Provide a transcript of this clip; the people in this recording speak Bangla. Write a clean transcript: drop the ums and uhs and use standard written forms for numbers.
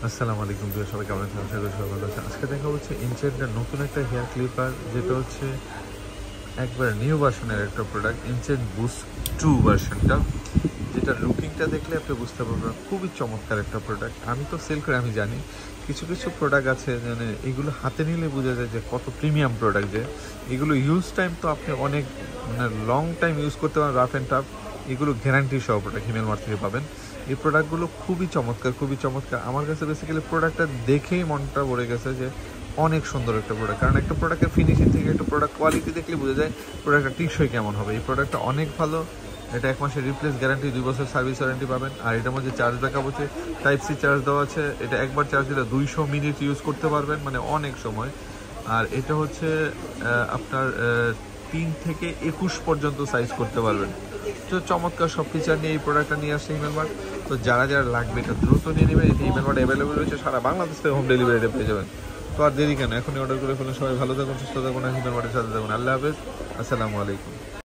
আসসালামু আলাইকুম প্রিয় সবাই, কেমন আছেন? আশা করি সবাই ভালো আছেন। আজকে দেখা হচ্ছে ইনচেন্টের নতুন একটা হেয়ার ক্লিপার, যেটা হচ্ছে একবার নিউ ভার্সনের একটা প্রোডাক্ট, ইনচেন্ট বুস্ট 2 ভার্সনটা, যেটা লুকিংটা দেখলে আপনি বুঝতে পারবেন খুবই চমৎকার একটা প্রোডাক্ট। আমি তো সেল করে আমি জানি কিছু কিছু প্রোডাক্ট আছে মানে এগুলো হাতে নিলে বোঝা যায় যে কত প্রিমিয়াম প্রোডাক্ট, যে এগুলো ইউজ টাইম তো আপনি অনেক মানে লং টাইম ইউজ করতে পারেন, রাফ অ্যান্ড টাফ। এগুলো গ্যারান্টি সহ প্রোডাক্ট হিমেল মার্ট থেকে পাবেন। এই প্রোডাক্টগুলো খুবই চমৎকার, খুবই চমৎকার। আমার কাছে বেসিক্যালি প্রোডাক্টটা দেখেই মনটা ভরে গেছে যে অনেক সুন্দর একটা প্রোডাক্ট, কারণ একটা প্রোডাক্টের ফিনিশিং থেকে একটা প্রোডাক্ট কোয়ালিটি দেখলে বোঝা যায় প্রোডাক্টটা টিকসই কেমন হবে। এই প্রোডাক্টটা অনেক ভালো। এটা 1 মাসের রিপ্লেস গ্যারান্টি, 2 বছর সার্ভিস ওয়ারেন্টি পাবেন। আর এটার মধ্যে চার্জ ব্যাকআপ হচ্ছে টাইপ সি চার্জ দেওয়া আছে। এটা একবার চার্জ দিলে 200 মিনিট ইউজ করতে পারবেন, মানে অনেক সময়। আর এটা হচ্ছে আপনার 3 থেকে 21 পর্যন্ত সাইজ করতে পারবেন। তো চমৎকার সব ফিচার নিয়ে এই প্রোডাক্টটা নিয়ে আসছে হিমেল মার্ট। তো যারা যারা লাগবে এটা দ্রুত নিয়ে নেবেন। এটা হিমেল মার্ট অ্যাভেলেবল রয়েছে, সারা বাংলাদেশ থেকে হোম ডেলিভারিতে পেয়ে যাবেন। তো আর দেরি কেন, এখনই অর্ডার করে ফেলুন। সবাই ভালো থাকুন, সুস্থ থাকুন, হিমেল মার্টের সাথে থাকুন। আল্লাহ হাফেজ, আসসালামু আলাইকুম।